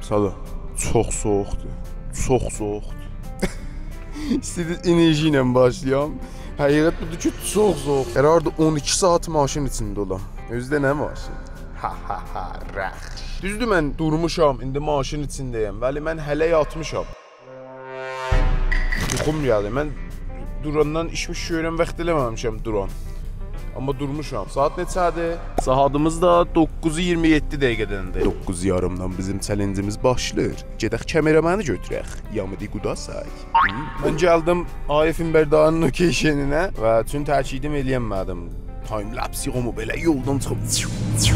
Sala, çox soğuqdur. Çox soğuqdur. İstədiniz enerji ilə başlayam. Həqiqət budur ki, çox soğuq. Herhalde 12 saat maşın içində olam. Özdə nə maşın? Ha, rəx. Düzdür, mən durmuşam, indi maşın içindəyəm. Vəli mən hələ yatmışam. Yuxum gəldi. Mən durandan işmiş görən vaxt eləməmişəm duran. Amma durmuşam. Saat neçədir? Saatımız da 9:27 dəqiqədəndir. 9:30-dan bizim challenge'imiz başlayır. Gedək kameraməni götürək. Yamidi qudasaq. Mən gəldim Ayefin Bərdanın location'inə və üçün təkidim eləyənmədim. Time-lapse yığımı belə yoldan çıxıb.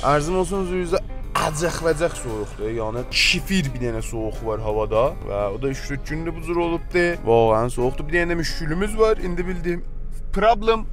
Arzum olsun üzünüzə acıq-vəcək soyuqdur. Yəni şifir bir dənə soyuq var havada və o da 3-4 gündə bu cür olubdu. Vağən soyuqdur. Bir dənə müşkülümüz var. İndi bildim. Problem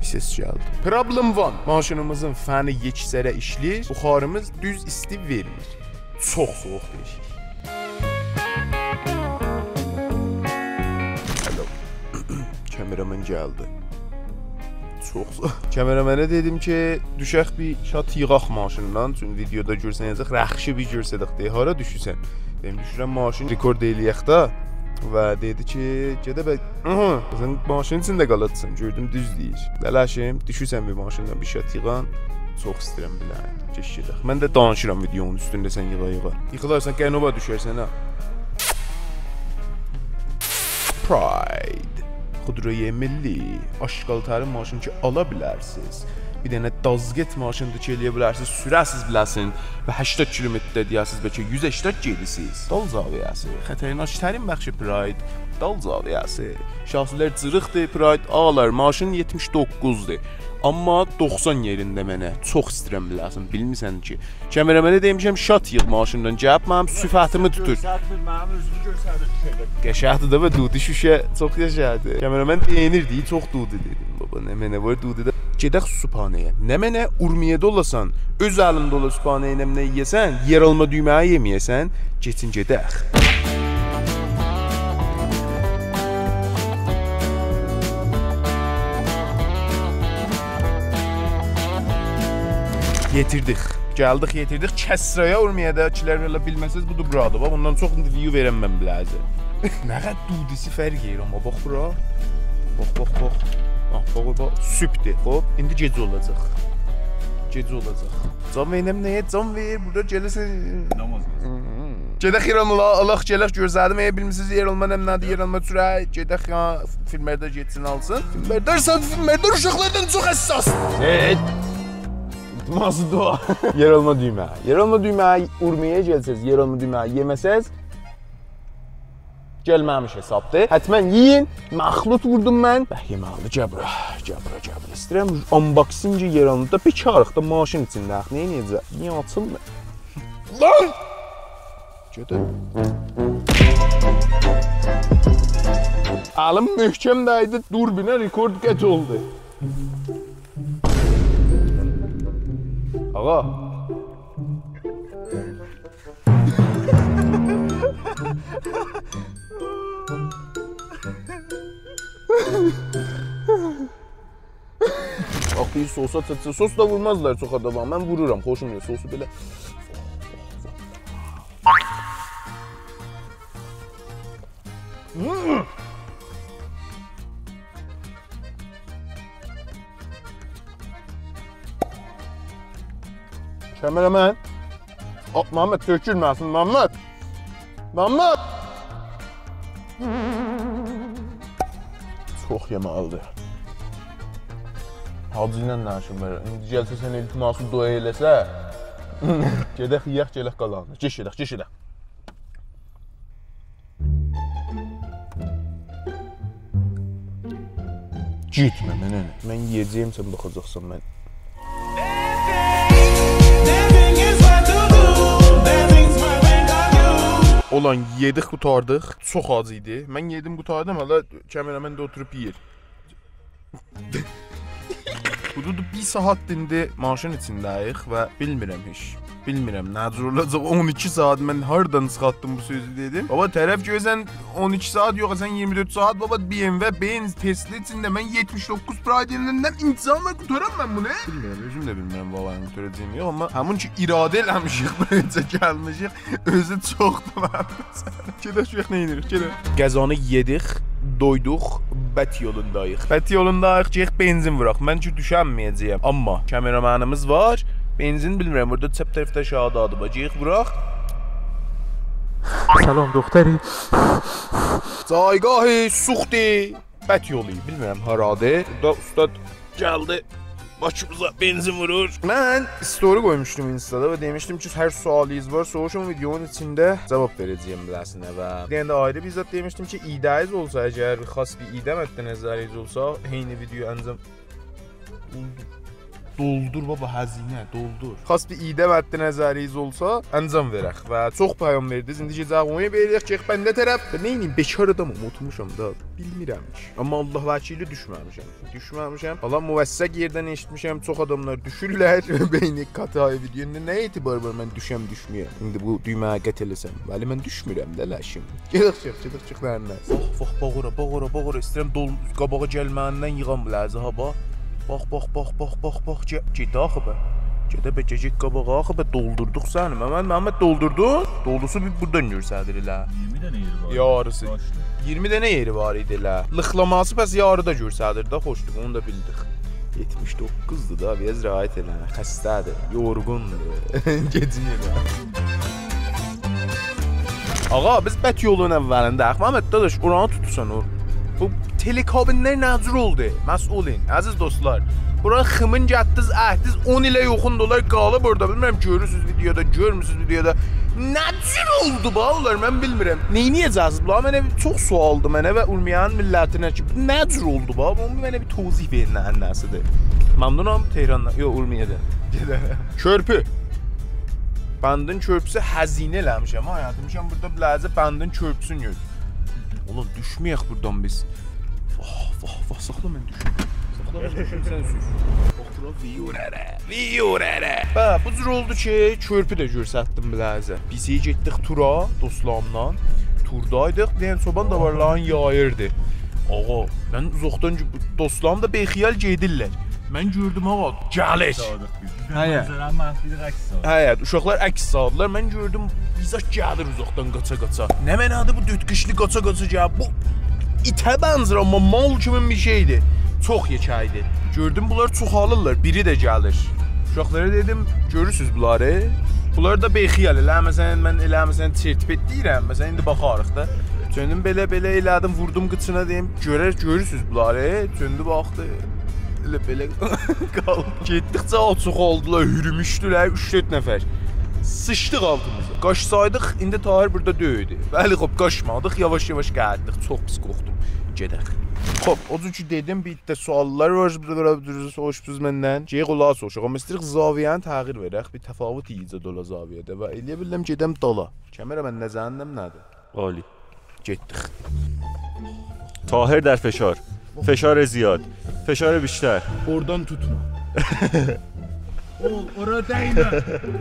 bir ses gəldi. Problem 1. Maşınımızın fəni yekisərə işləyir. Buxarımız düz isti vermir. Çox soyuq deyir. Hello. Kameraman gəldi. Çox soyuq. Kameramana dedim ki, düşək bir şat yığaq maşından. Çünki videoda görsənəcək, rəxşi bir görsədək deyə. Hara düşürsən? Dedim, düşürəm maşın rekord eləyək də. Və dedi ki, gedəbək, sən maşının içində qalırsın, gördüm düz deyir. Dələşim, düşürsən bir maşından bir şat yığan, çox istəyirəm bilən, keş gedək. Mən də danışıram videonun üstündə sən yığa. Yıxılarsan, qənova düşərsən ha. Pride, xudroye milli, aşqaltarı maşın ki ala bilərsiniz. Bir dənə dazget maşındır ki, eləyə bilərsiniz, sürəsiz biləsin və 80 km deyəsiniz, bəlkə 180 gedirsiniz. Dal zaviyəsi, xətərinaş tərin bəxşi Pride, dal zaviyəsi. Şahsilər cırıqdır, Pride ağlar, maşın 79'dur. Amma 90 yerində mənə, çox istəyirəm biləsin, bilmirsən ki. Kəmərəmənə demişəm, şat yığ maşından, gəlib mənim süfətimi tutur. Görsədmir, mənim özümü görsədir. Qəşəhdir də və dudi şüşə çox qəşəhdir. Kəmərəmən deyinirdi, çox dudi dedim. Baba, nə mənə var dudi də. Gedək Sübhanəyə. Nə mənə Urmiyədə olasan, öz əlində ola Sübhanəyə nə yeyəsən, yer alma düyməyi yeməyəsən, geçin gedək. Yetirdik. Gəldik, yetirdik. Kəsraya Urmiyədəkilər belə bilməsəz, budur buradır. Bax, ondan çox view verəm mən biləzi. Nə qədər dudisi fərq edir amma, bax bura. Bax. Bax, sübdür, hop, indi gecə olacaq. Can veynəm nəyə? Can ver, burada gələsən. Namaz qılsın. Gedək Allah gələk görsədim, bilmişsiniz yer olma nədir, yer olma sürək. Gedək ya, filmlərdə getsin alsın. Filmlərdə uşaqlardan çox həssas. İltiması dua. Yer olma düyməyi Urmiyəyə gəlsəz, yer olma düyməyi yeməsəz, gəlməmiş hesabdır. Hətmən yiyin, məxlut vurdum mən. Bəh, yeməli, cəbra. İstəyirəm, unboxingi yer alında bir karıqda maşın içində. Nə edəcək? Niyə açılmır? Lan! Gedə. Əlim möhkəm dəydi, durbinə rekord qət oldu. Ağa. Axı sosa çatsa, sos da vurmazlar çox adama. Mən vururam, xoşum yox, sosu belə. Kəmərəmən. Məhəmməd tökülməsin, Məhəmməd. Məhəmməd. Çox yeməlidir. Hacı ilə nə işin var? İndi gəlsə sən iltiması dua eləsə, gedək yiyək, gələk qalanır. Geç edək. Gitmə mənə. Mən yiyəcəyim, sən baxacaqsan mən. Olan yedik, qutardıq. Çox acı idi. Mən yedim, qutardım, hala kameramən də oturub yeyir. Hududu 1 saat dindi maşın içindəyik və bilmirəm heç. Bilmirəm nə cür olacaq 12 saat mən hardan çıxartdım bu sözü dedim. Baba tərəf görsən 12 saat yox sən 24 saat baba BMW Benz Tesla içində mən 79 Pride'dən insanla qutaram mən bunu. Bilmirəm özüm də bilmirəm babanın qutaracağını yox amma həmin ki iradə eləmişik buraya gəlmişik özü çoxdur mənim. Gedək nə edirik gedək. Qəzanı yedik, doyduq, bət yolundayıq. Bət yolundayıq ki benzin vuraq. Mən ki düşənməyəcəyəm amma kameramanımız var. Benzin bilmirəm, burada çəp tərəfdə aşağıda adı bacıyıq, bıraq. Salam doktoru. Caygahı, suxdi, bət yolu, bilmirəm, haradır. Burada ustad gəldi, başımıza benzin vurur. Mən story qoymuşdum Instada və demişdim ki, hər sualınız var, soruşun videonun içində cavab verəcəyim biləsinə və deyəndə ayrı bizzat demişdim ki, idəyiz olsa, əgər xas bir idə məddə nəzəriz olsa, eyni video əncam doldur baba həzinə, doldur. Xas bir idə məddə nəzəriz olsa, əncam verək və çox payam verdiniz. İndi gecə onu veririk ki, bəndə tərəf. Neynim, bekar adamım, oturmuşam da, bilmirəm ki. Amma Allah vəkili düşməmişəm. Valla müvəssəq yerdən eşitmişəm, çox adamlar düşürlər. Beyni qatay videonda nə etibar var mən düşəm düşməyəm. İndi bu düyməyə qət eləsəm, bəli mən düşmürəm də ləşim. Gedək çıx nərinəz. Bağıra, istəyirəm qabağa gəlməyindən yığam biləzi haba. Bax, gedə axı bə. Gedə bə, gecik qabağa axı bə, doldurduq səni. Məhəmməd doldurdun? Doldusu bir buradan görsədir elə. 20 dənə yeri var. Yarısı. 20 dənə yeri var idi elə. Lıxlaması pəs yarı da görsədir də, xoşdur, onu da bildik. 79'dur da, biraz rahat elə. Xəstədir, yorğundur. Gecini elə. Ağa, biz bət yolunun əvvəlindəyik. Məhəmməd dadaş, oranı tutursan o. Bu telekabinlər nəcür oldu? Məsulin, əziz dostlar. Buranı xımın gətdiz, əhdiz 10 ilə yoxun dolar qalıb orada. Bilmirəm, görürsünüz videoda, görmürsünüz videoda. Nəcür oldu bağlar, mən bilmirəm. Neyniyəcəksiniz bunlar? Mənə çox sualdı mənə və Urmiyanın millətinə ki, nəcür oldu bax? Onu mənə bir tozih verin nəhnəsidir. Məmnunam Tehrandan, yox Urmiyadan. Körpü. Bəndin körpüsü həzinə eləmişəm. Həyatmışam burada biləcə bəndin körpüsünü gör. Oğlum düşməyək buradan biz. Vah, saxla mən düşüm. Saxla mən düşüm, sən sür. Bax, bura viyurərə. Bə, bu cür oldu ki, körpü də görsətdim biləcə. Biz getdik tura, dostlarımla. Turdaydıq, deyən çoban davarların yayırdı. Ağa, mən uzaqdan dostlarım da beyxiyal gedirlər. Mən gördüm ağa, gəlir. Həyət, uşaqlar əks saldılar. Mən gördüm, bizə gəlir uzaqdan qaça-qaça. Nə mənadır bu dötküşlü qaça-qaça gəlir? Bu itə bənzir, amma mal kimi bir şeydir. Çox yekəydir. Gördüm, bunlar çoxalırlar, biri də gəlir. Uşaqlara dedim, görürsünüz bunları? Bunlar da beyxiyal, mən eləməsən çirtpet deyirəm. Məsələn, indi baxarıq da. Döndüm, belə elədim, vurdum qıçına deyim, görürsünüz bunları? Döndü, baxdı. Belə qaldı. Getdikcə çox oldular, hürümüşdülər 3-4 nəfər. Sıçdıq altımıza. Qaçsaydıq, indi Tahir burada döyüdü. Bəli, xop, qaçmadıq, yavaş-yavaş gəldik. Çox pis qorxdum. Gedək. Xop, o cür ki dedim, bir də suallar var, soruşdunuz məndən. Gəyə qulaq soruşaq. Amma istəyirik zaviyəni təğyir verək, bir təfavüt yiyəcək dola zaviyədə və eləyə bildim gedəm dala. Kəmərə mən nəzərindən nədir? عالی. Getdik. طاهر در فشار. فشار زیاد. فشار بیشتر. Oradan tutma. Ora değme.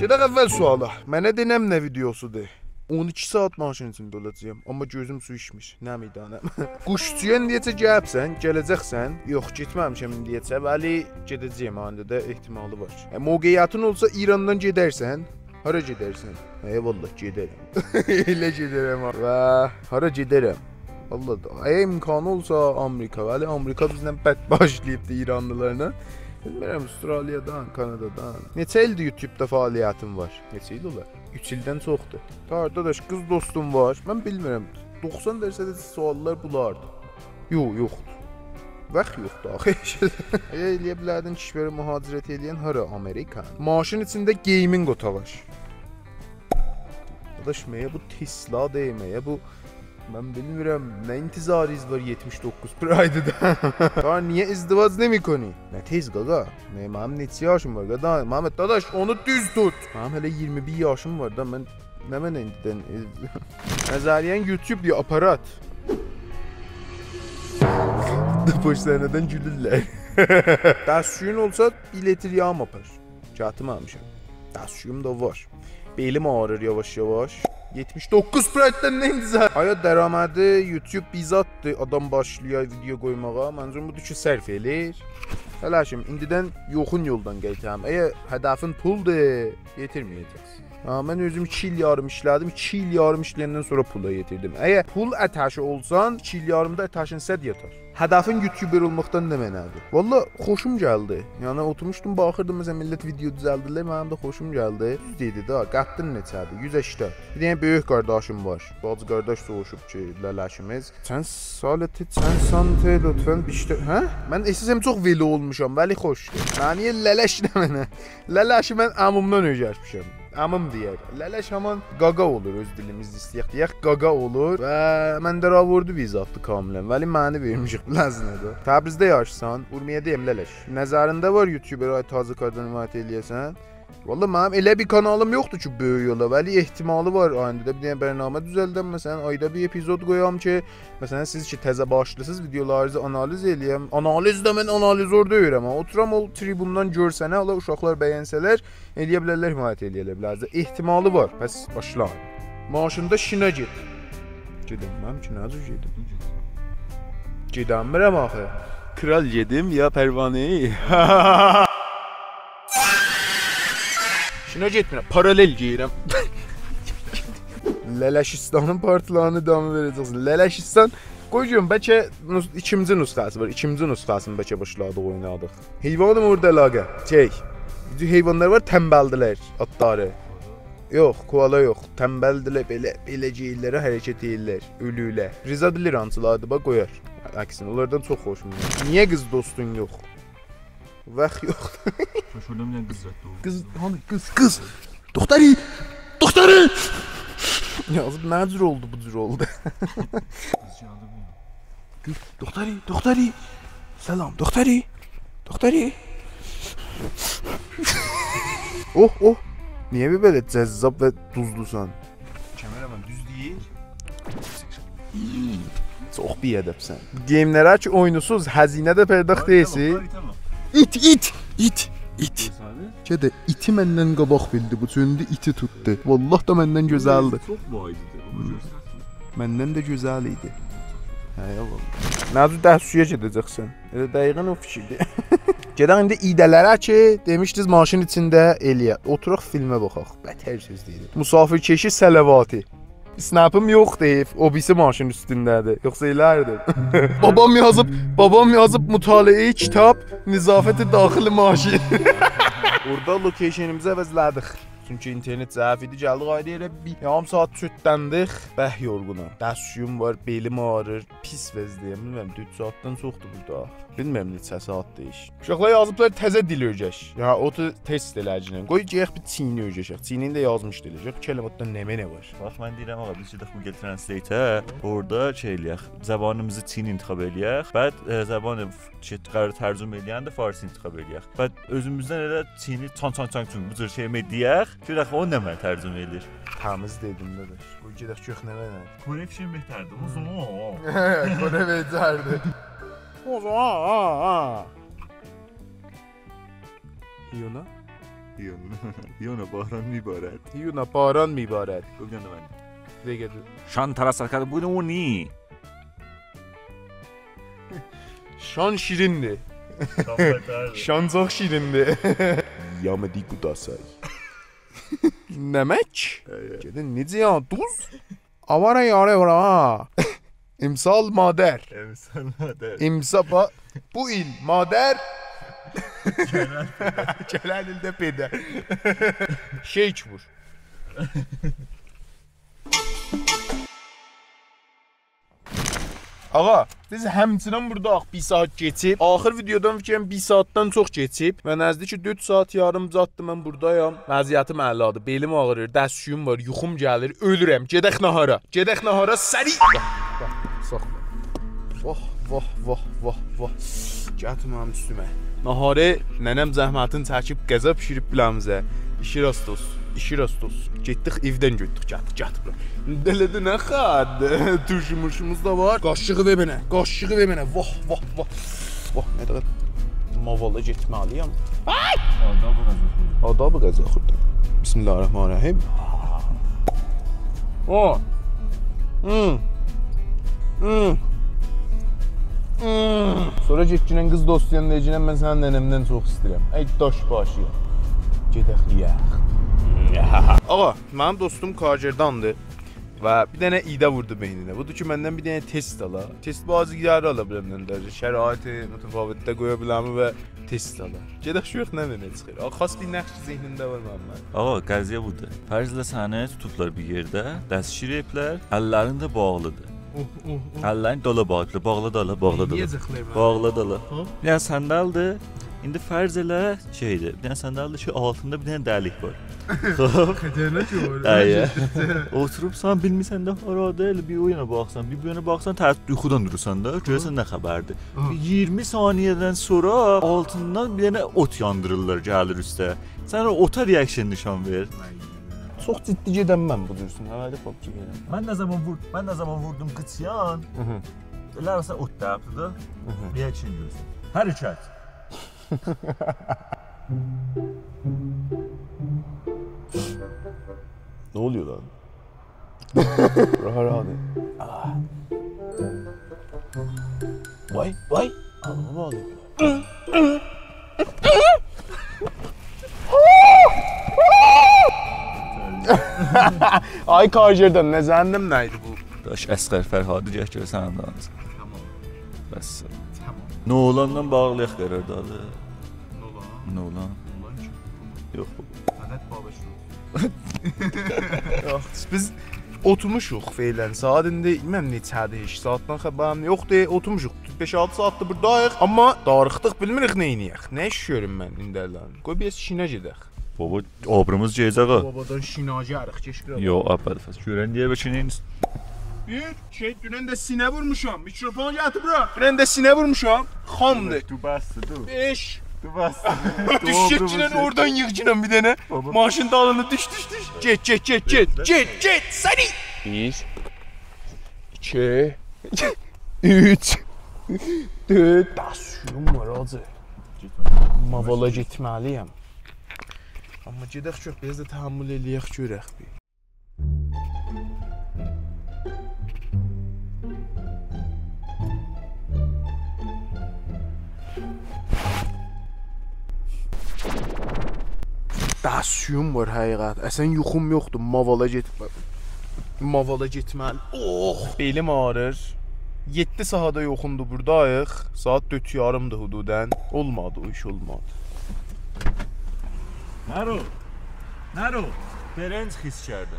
Gedək əvvəl suala. Mənə denəm nə videosudur? 12 saat maşın içində olacağam, amma gözüm su içmiş. Nə midanəm. Quşçuya indiyəcə gəlibsən, gələcəksən. Yox, getməmişəm indiyəcə, bəli, gedəcəyəm anda da ehtimalı var. Mövqeyyatın olsa İrandan gedərsən, hara gedərsən? Eyvallah, gedərəm. Elə gedərəm. Və hara gedərəm? Vallahi da, imkanı olsa Amerika, bəli, Amerika bizdən bəd başlayıbdı İranlılarına. Bilmirəm, Avstraliyadan, Kanadadan. Neçə ildir YouTube-da fəaliyyətim var? Neçə il olar? 3 ildən çoxdur. Qardaş, qız dostum var. Mən bilmirəm, 90% suallar bulardı. Yoxdur. Vaxt yoxdur axı. Eləyə bilərdin kişilərə mühacirət edən hara? Amerika. Maşın içində gaming otağı var. Qardaş, məyə bu Tesla deməyə, bu mən bilmirəm, nə intizarınız var 79 Pride'da. Ya niye izdivac nemikonی? Nə tez qaqa? Mənim neçə yaşım var qaqa? Məhəmməd dadaş, onu düz tut. Mənim hələ 21 yaşım var da, mən indidən nəzəriyyən YouTube diyor, aparat. Boş səhnədən gülürlər. Dəstçüyün olsa 1 litr yağım apar. Çatmamışam. Dəstçüyüm da var. Belim ağrır yavaş-yavaş. 79 Sprite'dən nə intizar? Aya dəramədi YouTube bizatdır. Adam başlayır video qoymağa. Məncə budur ki, sərf eləyir. Hələşim, indidən yoxun yoldan gələcəm. Əgər hədəfin puldur, yetirməyəcəksən. Mən özüm 2 il yarım işlədim. 2 il yarım işləyəndən sonra pula yetirdim. Əgər pul ətəşi olsan, 2 il yarımda ətəşin səd yatar. Hədəfin YouTuber olmaqdan nə mənədir? Valla xoşum gəldi. Yəni oturmuşdum, baxırdım məsələn millət video düzəldirlər, mənim də xoşum gəldi. Düz dedi də, qəddin neçədir? 180. Bir dənə böyük qardaşım var. Bacı qardaş soruşub ki, lələşimiz. Sən salati, sən sante lütfən bişdə. Hə? Mən əsasım çox veli olmuşam, vəli xoşdur. Məniyə lələş nə mənə? Lələşi mən amımdan öyrəşmişəm. Amım deyər. Lələş haman qaqa olur öz dilimizdə istəyək deyək. Qaqa olur və məndə ra vurdu bizatdı kamilən. Vəli məni vermişik biləsinədə. Təbrizdə yaşsan, Urmiyə deyim lələş. Nəzərində var YouTuber ay tazı qardan ümid eləyəsən. Valla mənim elə bir kanalım yoxdur ki, böyük yola. Vəli ehtimalı var ayında bir dənə bərnamə düzəldəm. Məsələn, ayda bir epizod qoyam ki, məsələn siz ki təzə başlısınız, videolarınızı analiz eləyəm. Analiz də mən analizor deyirəm. Oturam o tribundan görsənə, Allah uşaqlar bəyənsələr, eləyə bilərlər, himayət eləyə bilərlər. Ehtimalı var. Bəs başlayın. Maşında şinə get. Gedəm ki, necə gedim? Gedəmirəm axı. Kral gedim ya Pərvanəyi. Şuna getmirəm, paralel geyirəm. Lələşistanın partilarını damı verəcəksin. Lələşistan, qoyuyorum, bəlkə ikinci nüsxəsi var. İkinci nüsxəsini bəlkə başladıq, oynadıq. Heyvanım orada əlaqə. Heyvanlar var, tənbəldilər adları. Yox, koala yox. Tənbəldilər, belə geyirlərə hərəkət edirlər, ölürlər. Riza bilir hansılardır, bax qoyar. Əksinə, onlardan çox xoşum. Niyə qız dostun yox? Vaxt yoxdur. Şurada bir kız zaten. Kız, hani kız. Doktori! Doktori! Yazıb nə cür oldu bu cür oldu? Kız, doktori. Salam, doktori. Oh. Niyə belə cəzzab və duzlusan? Kameraman düz deyir. Çox biədəbsən. Geyimlərə ki oyunusuz, həzinə də pərdəxt deyilsin. İt. Kədə iti məndən qabaq bildi, bu çöndü iti tutdu. Vallah da məndən gözəldir. Çok mu aydı? Məndən də gözəl idi. Həyə vallah. Nəzü dərsüyə gedəcəksən. Elə dəqiqən o fikirdir. Gedən indi idələrə ki, demişdiniz maşın içində eləyə. Oturaq filmə baxaq. Bətər söz deyil. Musafirkeşi sələvatı. Snap'ım yox deyib, o birisi maşın üstündədir. Yoxsa elərdim. babam yazıb mütaliə kitab, nizafəti daxili maşın. Orada locationimizi əvəzlədik. Çünki internet zəif idi, gəldik ayda elə bir yarım saat çötdəndik. Bəh yorğunam. Dəstçüyüm var, belim ağrır, pis vəzdəyəm. Bilmirəm, 4 saatdan çoxdur burada. Bilmirəm neçə saat deyiş. Uşaqlar yazıblar təzə dil öyrəş. Ya o da test eləcəkən. Qoy gələk bir çini öyrəşək. Çinini də yazmış eləcək. Kəlmədən nə var? Bax mən deyirəm ağa biz gedək Google Translate-ə. Orada şey eləyək. Zəbanımızı Çin intiqab eləyək. Bəd zəbanı qərar tərcümə eləyəndə Farsi intiqab eləyək. Bəd özümüzdən elə Çini çan bu cür şey eləyək. Görək o nə mən tərcümə eləyir. Təmiz dedim dadaş. Qoy gedək köhnəvənə. Connection beterdi. Uzun o. Kore beterdi. Hiyona? Hiyona bahran mübarət. Hiyona baran mübarət. Qoyun da mən. Deyədir. Şan tarasarkadı bu ne? Şan şirindir. Şan çox şirindir. Yamedi qudasay. Nəmək? Gedin necə ya? Duz? Avara yara ha. İmsal madər. İmsal bu il madər. Gələn ildə peder. Şeyç vur. Ağa, biz həmçinin buradaq 1 saat keçib. Axır videodan fikirəm 1 saatdan çox keçib. Və nəzdi ki 4 saat yarım zatdı mən buradayam. Vəziyyətim əladır. Belim ağrır, dəstçüyüm var, yuxum gəlir, ölürəm. Gedək nahara. Səri. Saxla. Vah. Gətməm üstümə. Naharı nənəm zəhmətin çəkib qəza pişirib biləmizə. İşi rastos. Getdik evdən getdik. Gətir. Dələdə nə xad? Turşumuşumuz da var. Qaşığı ver mənə. Vah. Nə qədər? Mavala getməliyəm. Adabı qazanır. Adabı qəza xurda. Bismillahirrahmanirrahim. O. Sonra getginən qız dostu yanında deyəcəm, mən sənin nənəmdən çox istəyirəm. Ey daş başı. Gedək yeyək. Ağa, mənim dostum Kagirdandır və bir dənə idə vurdu beyninə. Budur ki, məndən bir dənə test ala. Test bazı yerdə ala bilərəm dərəcə. Şəraiti mütəfavitdə qoya bilərəm və test ala. Gedək şuyuq nə mənə çıxır. Ağa, xas bir nəqş zehnimdə var mənim. Ağa, qəziyə budur. Fərzlə səni tutublar bir yerdə, dəstşir ediblər, əllərin də bağlıdır. Əllərin dala bağlıdır. Bağla dala, bağla dala. Niyə zıxlayır? Bağla dala. Yəni səndəldir. İndi fərz elə şeydir. Bir dənə səndəldir ki, altında bir dənə dəlik var. Xətərlə ki var. Əyə. Oturubsan, bilmirsən də harada elə bir o yana baxsan, bir bu yana baxsan, tərəf yuxudan durursan da, görəsən nə xəbərdir. 20 saniyədən sonra altından bir dənə ot yandırırlar, gəlir üstə. Sən o ota reaksiya nişan ver. Çox ciddi gedən mən bu dursun. Hələ popçu gedən. Mən nə zaman vurdum qıçyan. Elə arası ot da yaptı da. Reaksiya görürsən. Hərəkət. Ne oluyor lan? Rahat. Vay vay. Anamı bağlıyor. Ay Kagirdan, ne zannım neydi bu? Daş Əsqər Fərhadı gəl gör sənin danışsan. Tamam. Bəs. Tamam. Nə olandan bağlayaq qərardadır. Nə olan? Yox bu. Sənət babaşı. Biz oturmuşuq feylən. Saat indi bilməm neçədir, 2 saatdan xəbərim yoxdur. Oturmuşuq. 5-6 saatdır buradayıq, amma darıxdıq, bilmirik nə edək. Nə iş görüm mən indələrdən. Qoy biz işinə gedək. Baba, obrumuz gecəyə. Babadan şinacı arıq keçir. Yox, abadəfəs. Görən deyə bəlkə nəyin? Bir şey dünən də sinə vurmuşam. Mikrofon gətir bura. Dünən də sinə vurmuşam. Xamdır. Tu bastı, tu. 5. Tu bastı. Düşecekçinen oradan yıkçinen bir tane. Maaşın dağılını düş. Get. Seni. 1 2 3 4 Dasyum var acı. Mavala getməliyəm. Amma gedək çox, biraz da təhammül eləyək görək bir. Dasyum var həqiqət. Əsən yuxum yoxdur. Mavala getməli. Oh, belim ağrır. 7 sahada yoxundu buradayıq. Saat 4:30-dır hududən. Olmadı, o iş olmadı. Naro. Berenc xis kərdə.